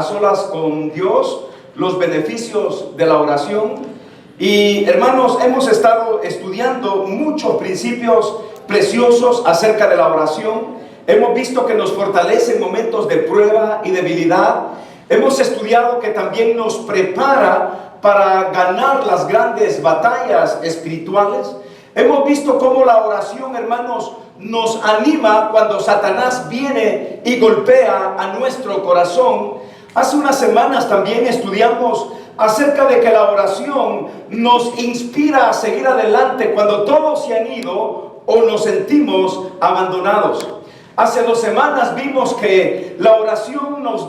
A Solas con Dios, los beneficios de la oración. Y hermanos, hemos estado estudiando muchos principios preciosos acerca de la oración. Hemos visto que nos fortalece en momentos de prueba y debilidad. Hemos estudiado que también nos prepara para ganar las grandes batallas espirituales. Hemos visto cómo la oración, hermanos, nos anima cuando Satanás viene y golpea a nuestro corazón. Hace unas semanas también estudiamos acerca de que la oración nos inspira a seguir adelante cuando todos se han ido o nos sentimos abandonados. Hace 2 semanas vimos que la oración nos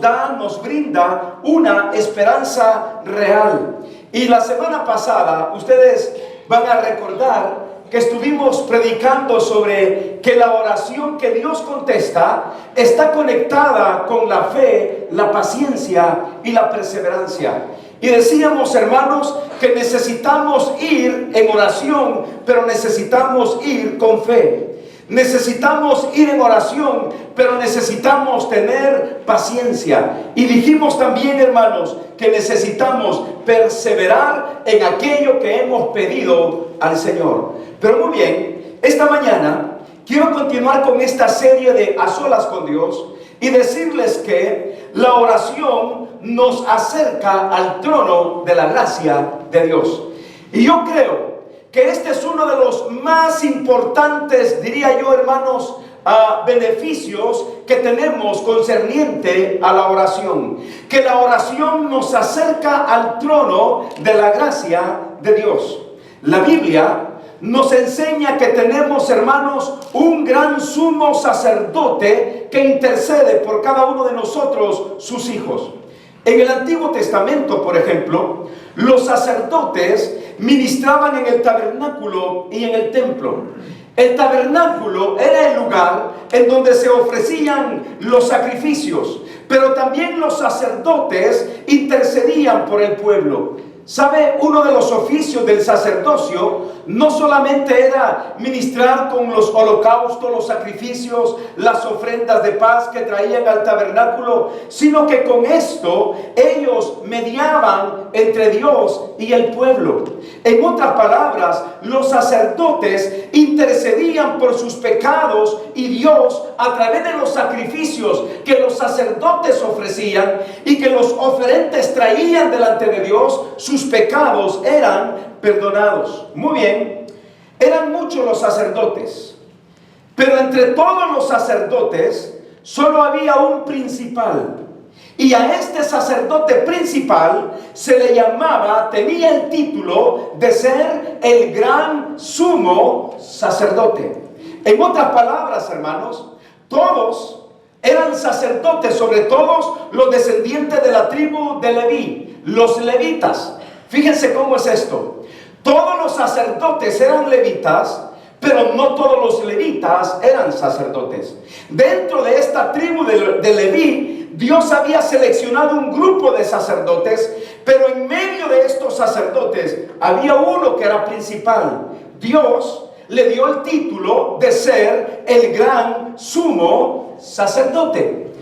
brinda una esperanza real. Y la semana pasada, ustedes van a recordar que estuvimos predicando sobre que la oración que Dios contesta está conectada con la fe, la paciencia y la perseverancia. Y decíamos, hermanos, que necesitamos ir en oración, pero necesitamos ir con fe. Necesitamos ir en oración, pero necesitamos tener paciencia. Y dijimos también, hermanos, que necesitamos perseverar en aquello que hemos pedido al Señor. Pero muy bien, esta mañana quiero continuar con esta serie de A Solas con Dios y decirles que la oración nos acerca al trono de la gracia de Dios. Y yo creo que este es uno de los más importantes, diría yo, hermanos, beneficios que tenemos concerniente a la oración. Que la oración nos acerca al trono de la gracia de Dios. La Biblia nos enseña que tenemos, hermanos, un gran sumo sacerdote que intercede por cada uno de nosotros, sus hijos. En el Antiguo Testamento, por ejemplo, los sacerdotes ministraban en el tabernáculo y en el templo. El tabernáculo era el lugar en donde se ofrecían los sacrificios, pero también los sacerdotes intercedían por el pueblo. ¿Sabe? Uno de los oficios del sacerdocio no solamente era ministrar con los holocaustos, los sacrificios, las ofrendas de paz que traían al tabernáculo, sino que con esto ellos mediaban entre Dios y el pueblo. En otras palabras, los sacerdotes intercedían por sus pecados y Dios, a través de los sacrificios que los sacerdotes ofrecían y que los oferentes traían delante de Dios, sus pecados eran perdonados. Muy bien, eran muchos los sacerdotes, pero entre todos los sacerdotes solo había un principal. Y a este sacerdote principal se le llamaba, tenía el título de ser el gran sumo sacerdote. En otras palabras, hermanos, todos eran sacerdotes, sobre todo los descendientes de la tribu de Leví, los levitas. Fíjense cómo es esto. Todos los sacerdotes eran levitas, pero no todos los levitas eran sacerdotes. Dentro de esta tribu de Leví, Dios había seleccionado un grupo de sacerdotes, pero en medio de estos sacerdotes había uno que era principal. Dios le dio el título de ser el gran sumo sacerdote.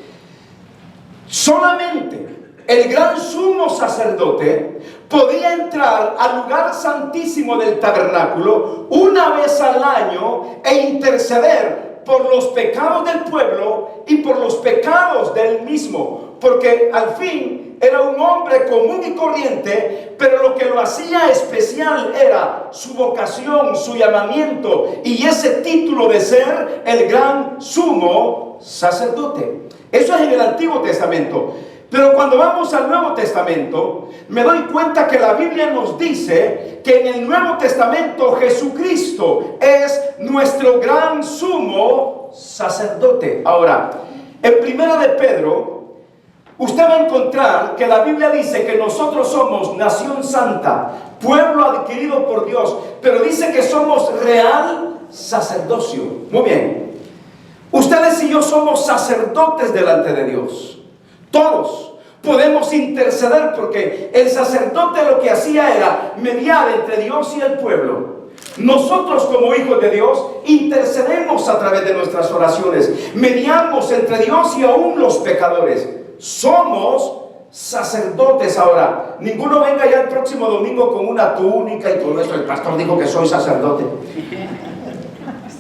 Solamente el gran sumo sacerdote podía entrar al lugar santísimo del tabernáculo una vez al año e interceder por los pecados del pueblo y por los pecados del mismo, porque al fin era un hombre común y corriente, pero lo que lo hacía especial era su vocación, su llamamiento y ese título de ser el gran sumo sacerdote. Eso es en el Antiguo Testamento. Pero cuando vamos al Nuevo Testamento, me doy cuenta que la Biblia nos dice que en el Nuevo Testamento Jesucristo es nuestro gran sumo sacerdote. Ahora, en 1 de Pedro, usted va a encontrar que la Biblia dice que nosotros somos nación santa, pueblo adquirido por Dios, pero dice que somos real sacerdocio. Muy bien. Ustedes y yo somos sacerdotes delante de Dios. Todos podemos interceder porque el sacerdote lo que hacía era mediar entre Dios y el pueblo. Nosotros como hijos de Dios intercedemos a través de nuestras oraciones, mediamos entre Dios y aún los pecadores. Somos sacerdotes ahora. Ninguno venga ya el próximo domingo con una túnica y todo esto. El pastor dijo que soy sacerdote.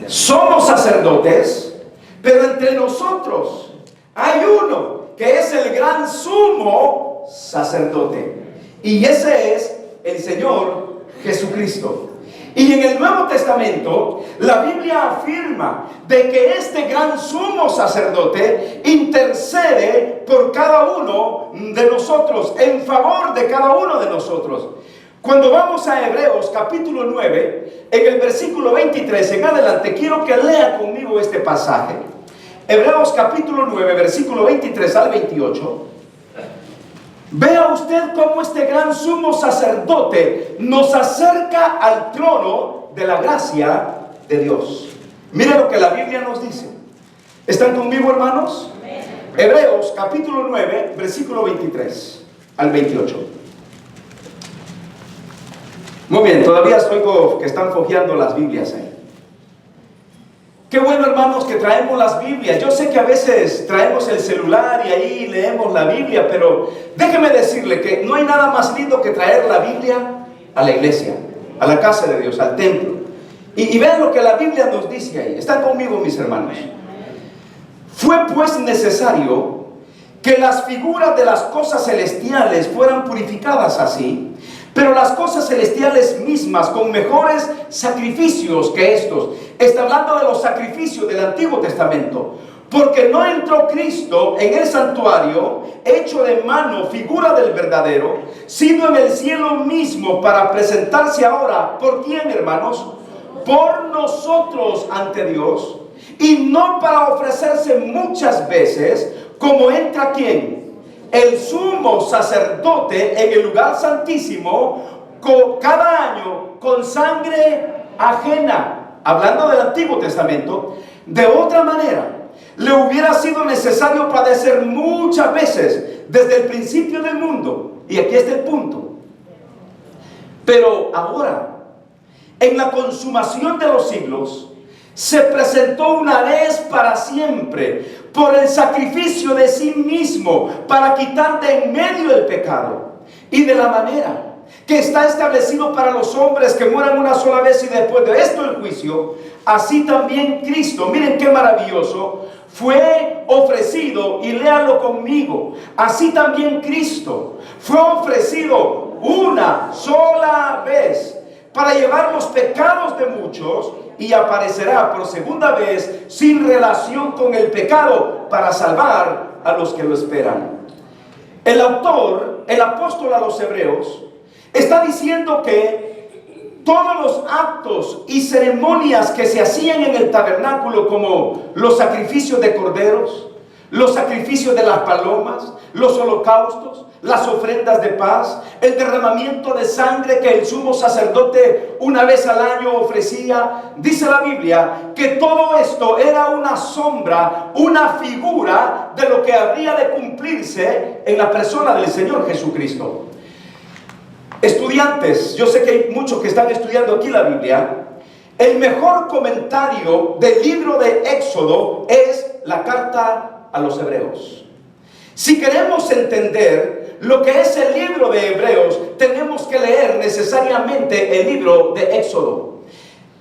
Somos sacerdotes, pero entre nosotros hay uno que es el gran sumo sacerdote. Y ese es el Señor Jesucristo. Y en el Nuevo Testamento, la Biblia afirma de que este gran sumo sacerdote intercede por cada uno de nosotros, en favor de cada uno de nosotros. Cuando vamos a Hebreos capítulo 9, en el versículo 23 en adelante, quiero que lea conmigo este pasaje. Hebreos capítulo 9, versículo 23 al 28. Vea usted cómo este gran sumo sacerdote nos acerca al trono de la gracia de Dios. Mire lo que la Biblia nos dice. ¿Están conmigo, hermanos? Hebreos capítulo 9, versículo 23 al 28. Muy bien, todavía oigo que están fojeando las Biblias ahí. Qué bueno, hermanos, que traemos las Biblias. Yo sé que a veces traemos el celular y ahí leemos la Biblia, pero déjeme decirle que no hay nada más lindo que traer la Biblia a la iglesia, a la casa de Dios, al templo. Y vean lo que la Biblia nos dice ahí. ¿Están conmigo, mis hermanos? Fue pues necesario que las figuras de las cosas celestiales fueran purificadas así, pero las cosas celestiales mismas con mejores sacrificios que estos. Está hablando de los sacrificios del Antiguo Testamento. Porque no entró Cristo en el santuario hecho de mano, figura del verdadero, sino en el cielo mismo para presentarse ahora. ¿Por quién, hermanos? Por nosotros ante Dios. Y no para ofrecerse muchas veces, como entra ¿quién? El sumo sacerdote en el lugar santísimo cada año con sangre ajena. Hablando del Antiguo Testamento, de otra manera le hubiera sido necesario padecer muchas veces desde el principio del mundo. Y aquí está el punto. Pero ahora, en la consumación de los siglos, se presentó una vez para siempre por el sacrificio de sí mismo para quitar de en medio el pecado, y de la manera que está establecido para los hombres que mueran una sola vez y después de esto el juicio, así también Cristo, miren qué maravilloso, fue ofrecido, y léanlo conmigo, así también Cristo fue ofrecido una sola vez para llevar los pecados de muchos, y aparecerá por segunda vez sin relación con el pecado para salvar a los que lo esperan. El autor, el apóstol a los Hebreos, está diciendo que todos los actos y ceremonias que se hacían en el tabernáculo, como los sacrificios de corderos, los sacrificios de las palomas, los holocaustos, las ofrendas de paz, el derramamiento de sangre que el sumo sacerdote una vez al año ofrecía, dice la Biblia que todo esto era una sombra, una figura de lo que habría de cumplirse en la persona del Señor Jesucristo. Estudiantes, yo sé que hay muchos que están estudiando aquí la Biblia. El mejor comentario del libro de Éxodo es la carta a los Hebreos. Si queremos entender lo que es el libro de Hebreos, tenemos que leer necesariamente el libro de Éxodo.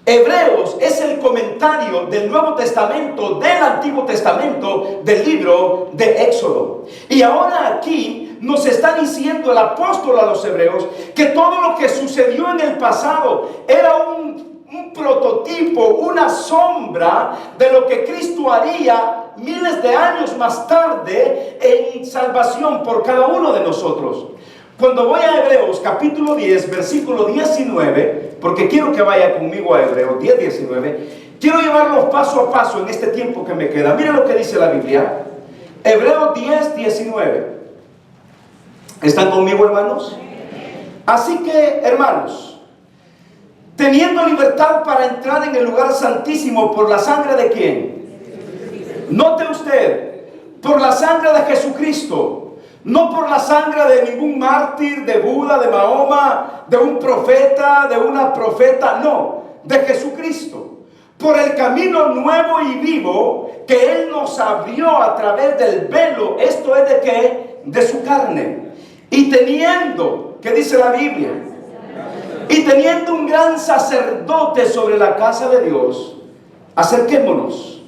Hebreos es el comentario del Nuevo Testamento, del Antiguo Testamento, del libro de Éxodo. Y ahora aquí nos está diciendo el apóstol a los Hebreos que todo lo que sucedió en el pasado era un prototipo, una sombra de lo que Cristo haría miles de años más tarde en salvación por cada uno de nosotros. Cuando voy a Hebreos capítulo 10, versículo 19, porque quiero que vaya conmigo a Hebreos 10, 19, quiero llevarlos paso a paso en este tiempo que me queda. Miren lo que dice la Biblia. Hebreos 10, 19. ¿Están conmigo, hermanos? Así que, hermanos, teniendo libertad para entrar en el lugar santísimo por la sangre de ¿quién? Note usted, por la sangre de Jesucristo. No por la sangre de ningún mártir, de Buda, de Mahoma, de un profeta, de una profeta, no, de Jesucristo. Por el camino nuevo y vivo que Él nos abrió a través del velo, esto es de que de su carne. Y teniendo, ¿qué dice la Biblia? Y teniendo un gran sacerdote sobre la casa de Dios, acerquémonos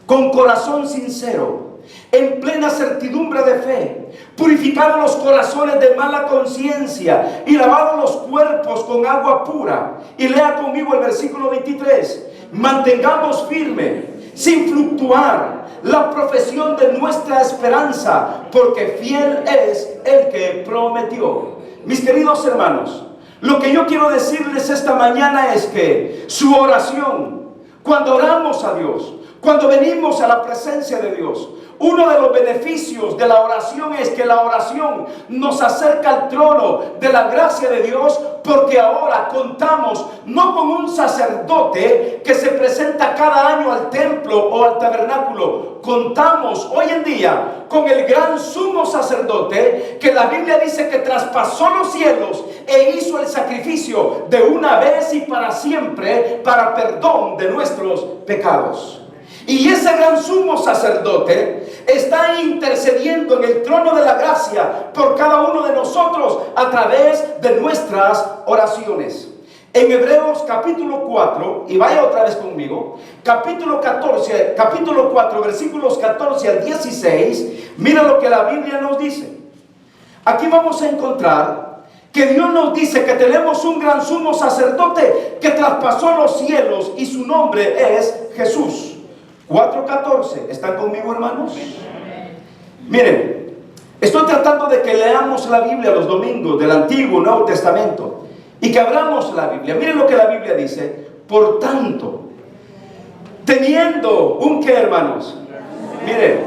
con corazón sincero, en plena certidumbre de fe, purificados los corazones de mala conciencia y lavados los cuerpos con agua pura. Y lea conmigo el versículo 23. Mantengamos firme, sin fluctuar, la profesión de nuestra esperanza, porque fiel es el que prometió. Mis queridos hermanos, lo que yo quiero decirles esta mañana es que su oración, cuando oramos a Dios, cuando venimos a la presencia de Dios, uno de los beneficios de la oración es que la oración nos acerca al trono de la gracia de Dios, porque ahora contamos no con un sacerdote que se presenta cada año al templo o al tabernáculo. Contamos hoy en día con el gran sumo sacerdote que la Biblia dice que traspasó los cielos e hizo el sacrificio de una vez y para siempre para perdón de nuestros pecados. Y ese gran sumo sacerdote está intercediendo en el trono de la gracia por cada uno de nosotros a través de nuestras oraciones. En Hebreos capítulo 4, y vaya otra vez conmigo, capítulo 4, versículos 14 al 16, mira lo que la Biblia nos dice. Aquí vamos a encontrar que Dios nos dice que tenemos un gran sumo sacerdote que traspasó los cielos y su nombre es Jesús. 4:14, ¿están conmigo, hermanos? Miren, estoy tratando de que leamos la Biblia los domingos del Antiguo y Nuevo Testamento y que abramos la Biblia. Miren lo que la Biblia dice. Por tanto, teniendo un ¿qué, hermanos? Miren,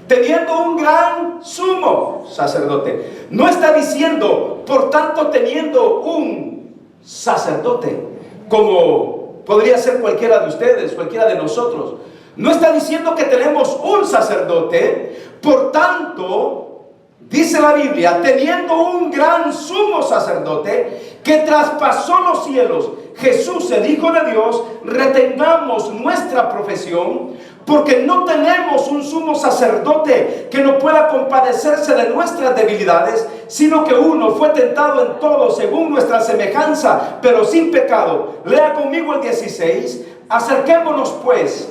teniendo un gran sumo sacerdote. No está diciendo, por tanto, teniendo un sacerdote, como podría ser cualquiera de ustedes, cualquiera de nosotros. No está diciendo que tenemos un sacerdote. Por tanto, dice la Biblia, teniendo un gran sumo sacerdote que traspasó los cielos, Jesús, el Hijo de Dios, retengamos nuestra profesión, porque no tenemos un sumo sacerdote que no pueda compadecerse de nuestras debilidades, sino que uno fue tentado en todo según nuestra semejanza, pero sin pecado. Lea conmigo el 16. Acerquémonos pues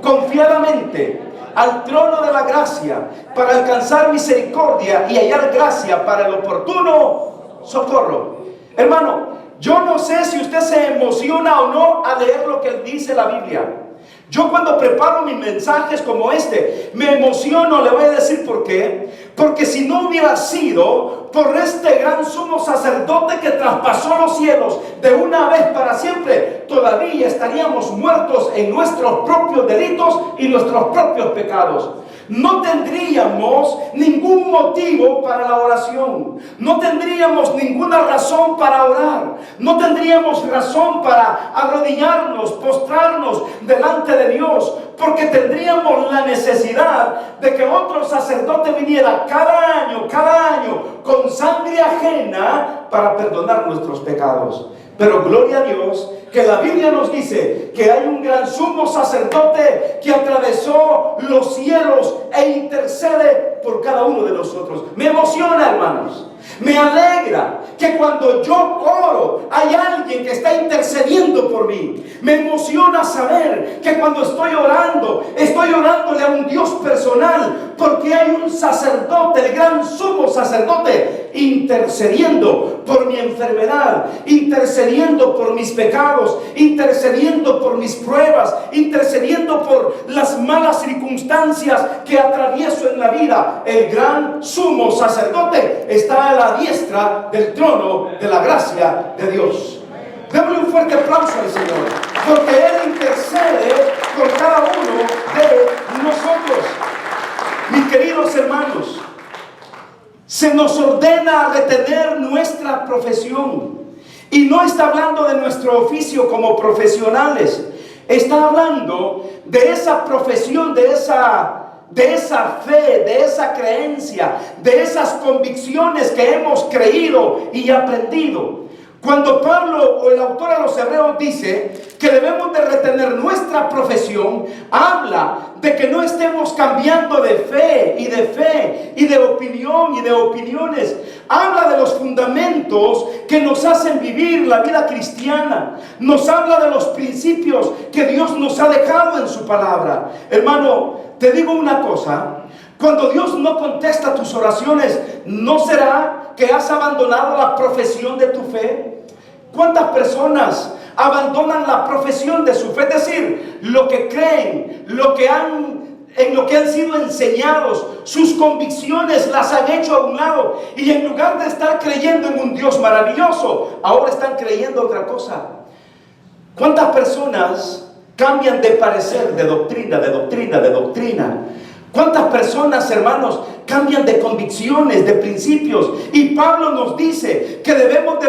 confiadamente al trono de la gracia para alcanzar misericordia y hallar gracia para el oportuno socorro. Hermano, yo no sé si usted se emociona o no a leer lo que dice la Biblia. Yo cuando preparo mis mensajes como este, me emociono, le voy a decir por qué. Porque si no hubiera sido por este gran sumo sacerdote que traspasó los cielos de una vez para siempre, todavía estaríamos muertos en nuestros propios delitos y nuestros propios pecados. No tendríamos ningún motivo para la oración. No tendríamos ninguna razón para orar. No tendríamos razón para arrodillarnos, postrarnos delante de Dios, porque tendríamos la necesidad de que otro sacerdote viniera cada año, con sangre ajena para perdonar nuestros pecados. Pero gloria a Dios que la Biblia nos dice que hay un gran sumo sacerdote que atravesó los cielos e intercede por cada uno de nosotros. Me emociona, hermanos. Me alegra que cuando yo oro hay alguien que está intercediendo por mí. Me emociona saber que cuando estoy orándole a un Dios personal, porque hay un sacerdote, el gran sumo sacerdote, intercediendo por mi enfermedad, intercediendo por mis pecados, intercediendo por mis pruebas, intercediendo por las malas circunstancias que atravieso en la vida. El gran sumo sacerdote está a la diestra del trono de la gracia de Dios. Démosle un fuerte aplauso al Señor, porque Él intercede por cada uno de nosotros. Mis queridos hermanos, se nos ordena retener nuestra profesión. Y no está hablando de nuestro oficio como profesionales. Está hablando de esa profesión, de esa fe, de esa creencia, de esas convicciones que hemos creído y aprendido. Cuando Pablo o el autor a los Hebreos dice que debemos de retener nuestra profesión, habla de que no estemos cambiando de fe y de opinión y de opiniones. Habla de los fundamentos que nos hacen vivir la vida cristiana. Nos habla de los principios que Dios nos ha dejado en su palabra. Hermano, te digo una cosa. Cuando Dios no contesta tus oraciones, ¿no será que has abandonado la profesión de tu fe? ¿Cuántas personas abandonan la profesión de su fe? Es decir, lo que creen, en lo que han sido enseñados, sus convicciones las han hecho a un lado. Y en lugar de estar creyendo en un Dios maravilloso, ahora están creyendo otra cosa. ¿Cuántas personas cambian de parecer, de doctrina? ¿Cuántas personas, hermanos, cambian de convicciones, de principios? Y Pablo nos dice que debemos de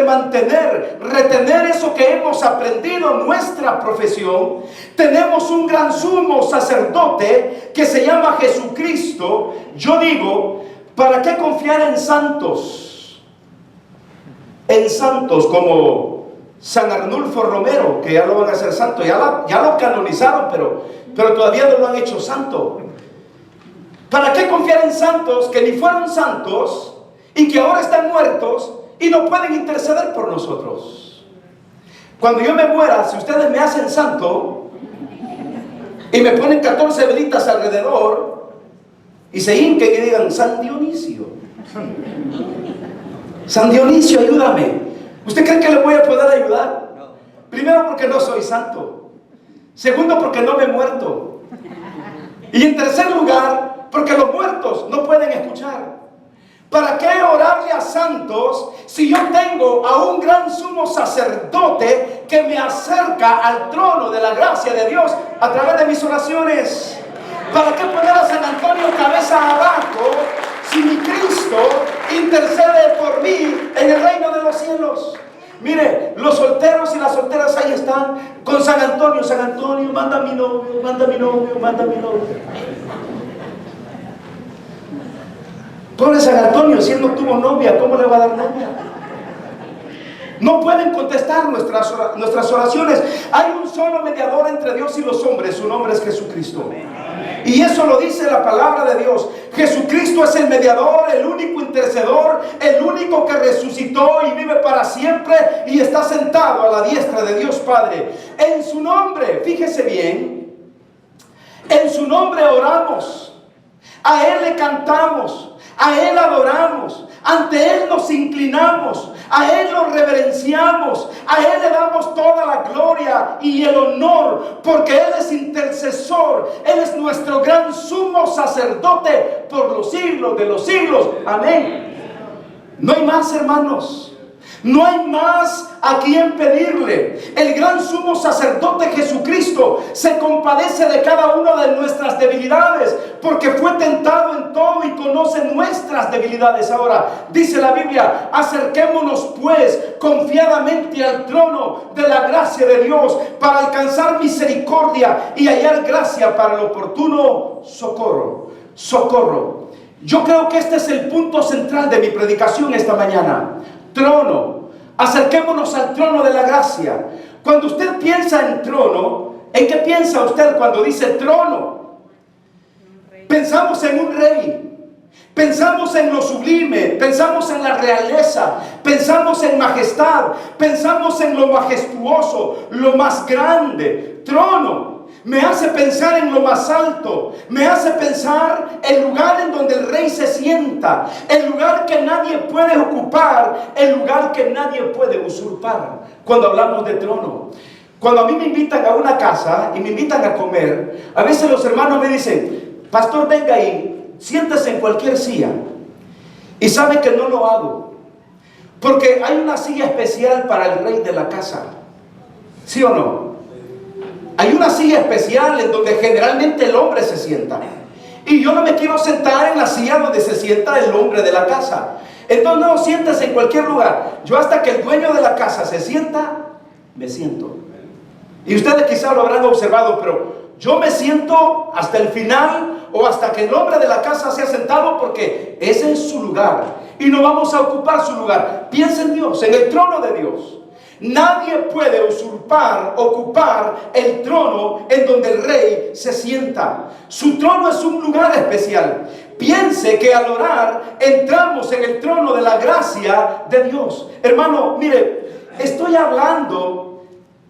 retener eso que hemos aprendido en nuestra profesión. Tenemos un gran sumo sacerdote que se llama Jesucristo. Yo digo, ¿para qué confiar en santos? En santos como San Arnulfo Romero, que ya lo van a hacer santo, ya lo canonizaron, pero todavía no lo han hecho santo. ¿Para qué confiar en santos que ni fueron santos y que ahora están muertos y no pueden interceder por nosotros? Cuando yo me muera, si ustedes me hacen santo y me ponen 14 velitas alrededor y se hinquen y digan: San Dionisio, San Dionisio, ayúdame, ¿usted cree que le voy a poder ayudar? Primero, porque no soy santo. Segundo, porque no me he muerto. Y en tercer lugar, porque los muertos no pueden escuchar. ¿Para qué orarle a santos si yo tengo a un gran sumo sacerdote que me acerca al trono de la gracia de Dios a través de mis oraciones? ¿Para qué poner a San Antonio cabeza abajo si mi Cristo intercede por mí en el reino de los cielos? Mire, los solteros y las solteras ahí están con San Antonio. San Antonio, manda mi novio, manda mi novio, manda mi novio. Pobre San Antonio, si él no tuvo novia, ¿cómo le va a dar novia? No pueden contestar nuestras oraciones. Hay un solo mediador entre Dios y los hombres, su nombre es Jesucristo. Y eso lo dice la palabra de Dios. Jesucristo es el mediador, el único intercedor, el único que resucitó y vive para siempre y está sentado a la diestra de Dios Padre. En su nombre, fíjese bien, en su nombre oramos, a Él le cantamos, a Él adoramos, ante Él nos inclinamos, a Él lo reverenciamos, a Él le damos toda la gloria y el honor, porque Él es intercesor, Él es nuestro gran sumo sacerdote por los siglos de los siglos. Amén. No hay más, hermanos. No hay más a quien pedirle. El gran sumo sacerdote Jesucristo se compadece de cada una de nuestras debilidades, porque fue tentado en todo y conoce nuestras debilidades. Ahora, dice la Biblia: acerquémonos pues confiadamente al trono de la gracia de Dios para alcanzar misericordia y hallar gracia para el oportuno socorro. Socorro. Yo creo que este es el punto central de mi predicación esta mañana. Trono. Acerquémonos al trono de la gracia. Cuando usted piensa en trono, ¿en qué piensa usted cuando dice trono? Pensamos en un rey, pensamos en lo sublime, pensamos en la realeza, pensamos en majestad, pensamos en lo majestuoso, lo más grande. Trono me hace pensar en lo más alto, me hace pensar el lugar en donde el rey se sienta, el lugar que nadie puede ocupar, el lugar que nadie puede usurpar. Cuando hablamos de trono, cuando a mí me invitan a una casa y me invitan a comer, a veces los hermanos me dicen: pastor, venga y siéntese en cualquier silla. Y sabe que no lo hago, porque hay una silla especial para el rey de la casa. ¿Sí o no? Hay una silla especial en donde generalmente el hombre se sienta. Y yo no me quiero sentar en la silla donde se sienta el hombre de la casa. Entonces no, siéntese en cualquier lugar. Yo hasta que el dueño de la casa se sienta, me siento. Y ustedes quizás lo habrán observado, pero yo me siento hasta el final o hasta que el hombre de la casa se ha sentado, porque ese es su lugar y no vamos a ocupar su lugar. Piensa en Dios, en el trono de Dios. Nadie puede ocupar el trono en donde el rey se sienta. Su trono es un lugar especial. Piense que al orar entramos en el trono de la gracia de Dios. Hermano, mire, estoy hablando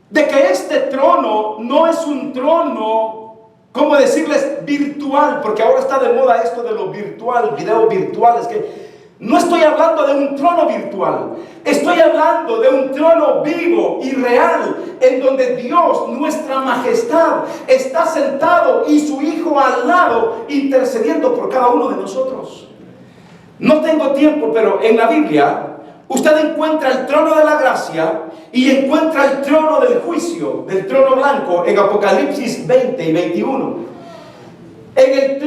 de que este trono no es un trono, ¿cómo decirles? Virtual, porque ahora está de moda esto de lo virtual, videos virtuales, que no estoy hablando de un trono virtual, estoy hablando de un trono vivo y real, en donde Dios, nuestra majestad, está sentado y su Hijo al lado, intercediendo por cada uno de nosotros. No tengo tiempo, pero en la Biblia usted encuentra el trono de la gracia y encuentra el trono del juicio, del trono blanco, en Apocalipsis 20 y 21. En el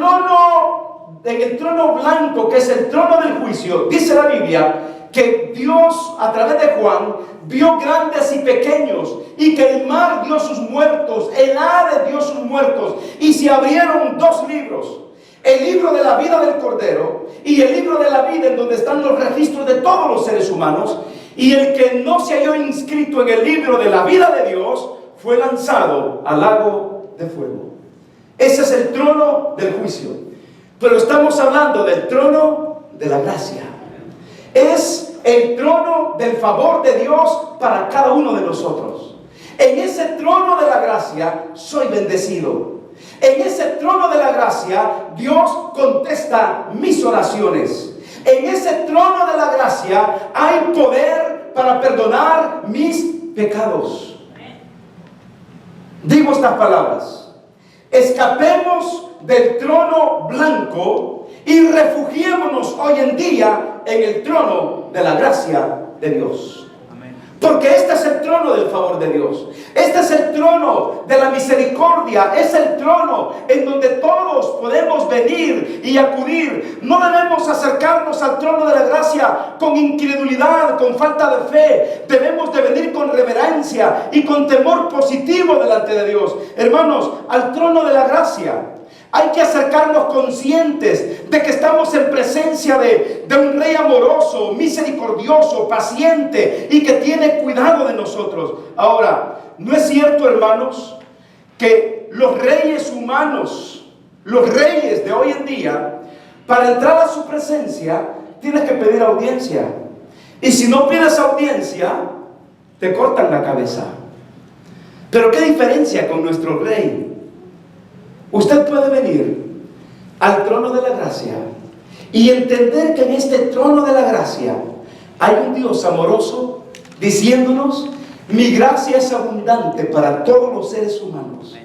trono blanco, que es el trono del juicio, dice la Biblia que Dios, a través de Juan, vio grandes y pequeños, y que el mar dio sus muertos, el Hades dio sus muertos, y se abrieron dos libros: el libro de la vida del Cordero y el libro de la vida, en donde están los registros de todos los seres humanos. Y el que no se halló inscrito en el libro de la vida de Dios fue lanzado al lago de fuego. Ese es el trono del juicio. Pero estamos hablando del trono de la gracia. Es el trono del favor de Dios para cada uno de nosotros. En ese trono de la gracia soy bendecido. En ese trono de la gracia Dios contesta mis oraciones. En ese trono de la gracia hay poder para perdonar mis pecados. Digo estas palabras: escapemos del trono blanco y refugiémonos hoy en día en el trono de la gracia de Dios. Porque este es el trono del favor de Dios. Este es el trono de la misericordia. Es el trono en donde todos podemos venir y acudir. No debemos acercarnos al trono de la gracia con incredulidad, con falta de fe. Debemos de venir con reverencia y con temor positivo delante de Dios. Hermanos, al trono de la gracia hay que acercarnos conscientes de que estamos en presencia de un rey amoroso, misericordioso, paciente y que tiene cuidado de nosotros. Ahora, ¿no es cierto, hermanos, que los reyes humanos, los reyes de hoy en día, para entrar a su presencia, tienes que pedir audiencia? Y si no pides audiencia, te cortan la cabeza. Pero ¿qué diferencia con nuestro rey? Usted puede venir al trono de la gracia y entender que en este trono de la gracia hay un Dios amoroso diciéndonos: mi gracia es abundante para todos los seres humanos.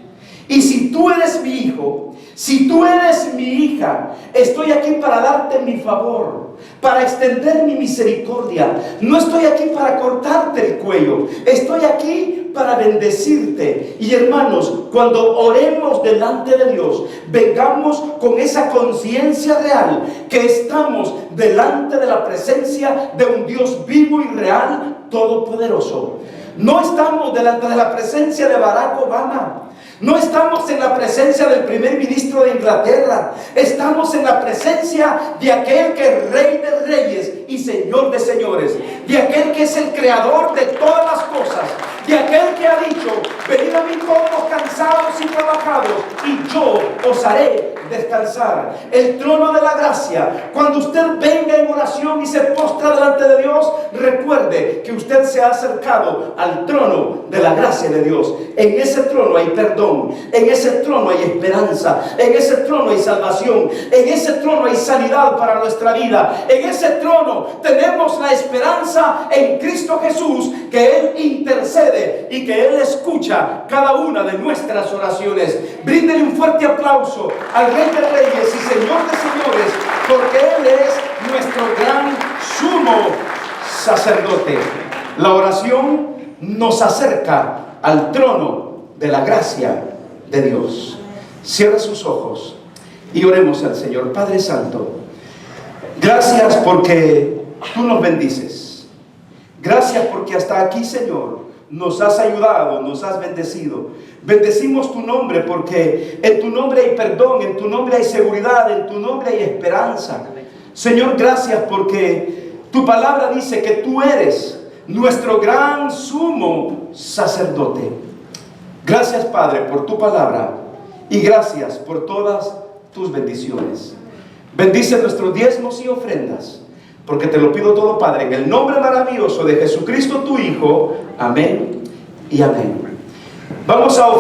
Y si tú eres mi hijo, si tú eres mi hija, estoy aquí para darte mi favor, para extender mi misericordia. No estoy aquí para cortarte el cuello, estoy aquí para bendecirte. Y hermanos, cuando oremos delante de Dios, vengamos con esa conciencia real que estamos delante de la presencia de un Dios vivo y real, todopoderoso. No estamos delante de la presencia de Barack Obama. No estamos en la presencia del primer ministro de Inglaterra. Estamos en la presencia de aquel que es Rey de reyes y Señor de señores. De aquel que es el creador de todas las cosas. De aquel que ha dicho: venid a mí todos los cansados y trabajados, y yo os haré descansar. El trono de la gracia. Cuando usted venga en oración y se postra delante de Dios, recuerde que usted se ha acercado al trono de la gracia de Dios. En ese trono hay perdón. En ese trono hay esperanza. En ese trono hay salvación. En ese trono hay sanidad para nuestra vida. En ese trono tenemos la esperanza en Cristo Jesús, que Él intercede y que Él escucha cada una de nuestras oraciones. Bríndele un fuerte aplauso al Rey de Reyes y Señor de Señores, porque Él es nuestro gran sumo sacerdote. La oración nos acerca al trono de la gracia de Dios. Cierre sus ojos y oremos al Señor. Padre Santo, gracias porque tú nos bendices. Gracias porque hasta aquí, Señor, nos has ayudado, nos has bendecido. Bendecimos tu nombre porque en tu nombre hay perdón, en tu nombre hay seguridad, en tu nombre hay esperanza. Señor, gracias porque tu palabra dice que tú eres nuestro gran sumo sacerdote. Gracias, Padre, por tu palabra y gracias por todas tus bendiciones. Bendice nuestros diezmos y ofrendas, porque te lo pido todo, Padre, en el nombre maravilloso de Jesucristo, tu Hijo. Amén y amén. Vamos a ofrecer.